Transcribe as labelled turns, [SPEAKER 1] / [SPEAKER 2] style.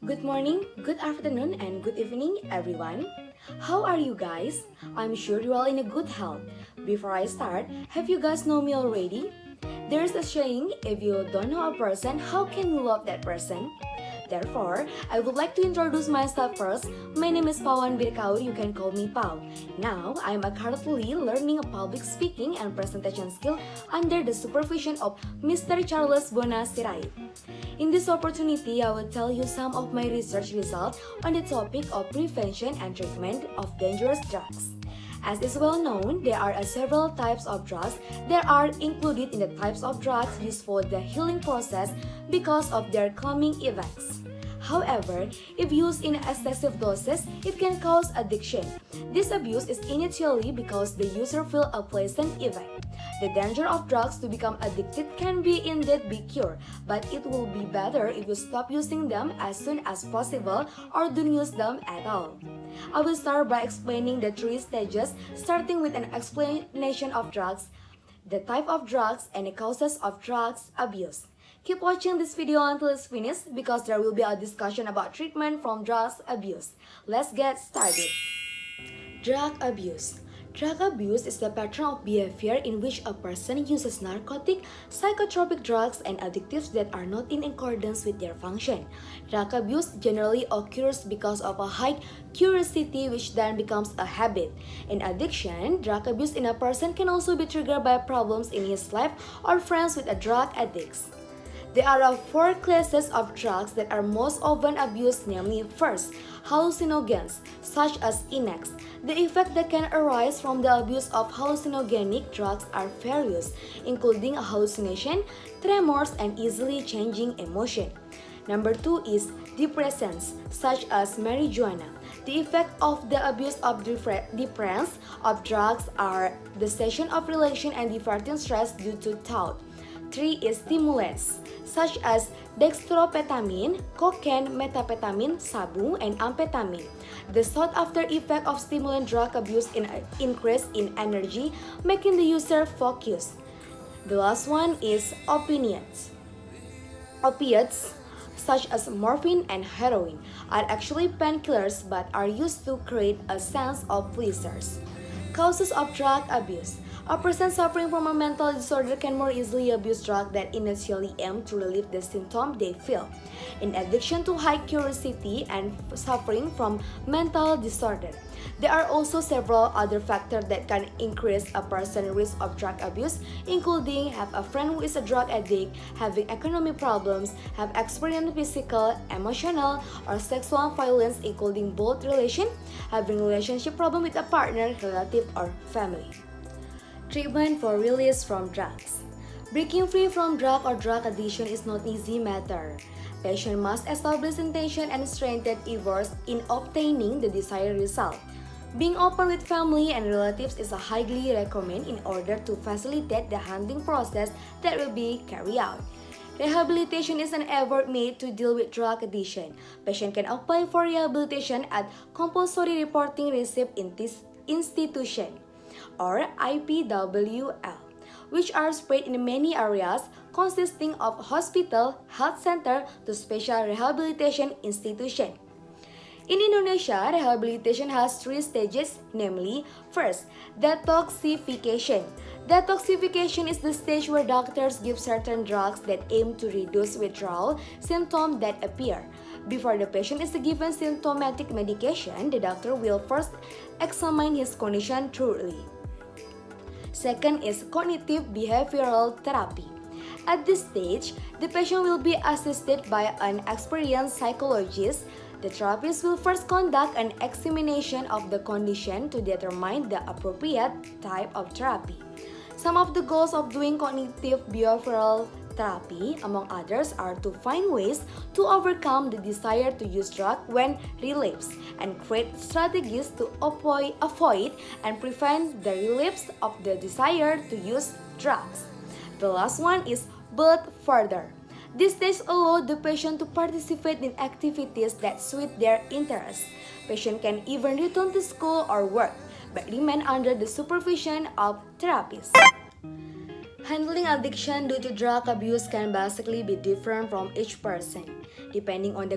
[SPEAKER 1] Good morning, good afternoon, and good evening, everyone. How are you guys? I'm sure you're all in a good health. Before I start, have you guys know me already? There's a saying, if you don't know a person, how can you love that person? Therefore, I would like to introduce myself first. My name is Pawanbir, you can call me Pau. Now, I am currently learning a public speaking and presentation skill under the supervision of Mr. Charles Bona Sirait. In this opportunity, I will tell you some of my research results on the topic of prevention and treatment of dangerous drugs. As is well known, there are several types of drugs that are included in the types of drugs used for the healing process because of their calming effects. However, if used in excessive doses, it can cause addiction. This abuse is initially because the user feels a pleasant effect. The danger of drugs to become addicted can be indeed be cured, but it will be better if you stop using them as soon as possible or don't use them at all. I will start by explaining the three stages, starting with an explanation of drugs, the type of drugs, and the causes of drugs abuse. Keep watching this video until it's finished because there will be a discussion about treatment from drugs abuse. Let's get started. Drug abuse. Drug abuse is the pattern of behavior in which a person uses narcotic, psychotropic drugs, and additives that are not in accordance with their function. Drug abuse generally occurs because of a high curiosity which then becomes a habit. In addiction, drug abuse in a person can also be triggered by problems in his life or friends with a drug addicts. There are four classes of drugs that are most often abused, namely first, hallucinogens, such as Inex. The effects that can arise from the abuse of hallucinogenic drugs are various, including hallucination, tremors, and easily changing emotion. Number two is depressants, such as marijuana. The effect of the abuse of depressants of drugs are the cessation of relation and diverting stress due to thought. 3 is stimulants, such as dextroamphetamine, cocaine, methamphetamine, sabu, and amphetamine. The sought-after effect of stimulant drug abuse is increase in energy, making the user focus. The last one is opiates. Opiates, such as morphine and heroin, are actually painkillers but are used to create a sense of pleasure. Causes of drug abuse. A person suffering from a mental disorder can more easily abuse drugs that initially aim to relieve the symptoms they feel. In addition to high curiosity and suffering from mental disorder, there are also several other factors that can increase a person's risk of drug abuse, including have a friend who is a drug addict, having economic problems, have experienced physical, emotional, or sexual violence, including both relation, having relationship problem with a partner, relative, or family. Treatment for release from drugs. Breaking free from drug or drug addiction is not an easy matter. Patient must establish intention and strengthen efforts in obtaining the desired result. Being open with family and relatives is highly recommended in order to facilitate the handling process that will be carried out. Rehabilitation is an effort made to deal with drug addiction. Patient can apply for rehabilitation at compulsory reporting receipt in this institution, or IPWL, which are spread in many areas consisting of hospital, health center to special rehabilitation institution. In Indonesia, rehabilitation has three stages, namely, first, detoxification. Detoxification is the stage where doctors give certain drugs that aim to reduce withdrawal symptoms that appear. Before the patient is given symptomatic medication, the doctor will first examine his condition thoroughly. Second is cognitive behavioral therapy. At this stage, the patient will be assisted by an experienced psychologist. The therapist will first conduct an examination of the condition to determine the appropriate type of therapy. Some of the goals of doing cognitive behavioral therapy, among others, are to find ways to overcome the desire to use drugs when relapse and create strategies to avoid and prevent the relapse of the desire to use drugs. The last one is build further. This stage allows the patient to participate in activities that suit their interests. Patient can even return to school or work, but remain under the supervision of therapists. Handling addiction due to drug abuse can basically be different from each person, depending on the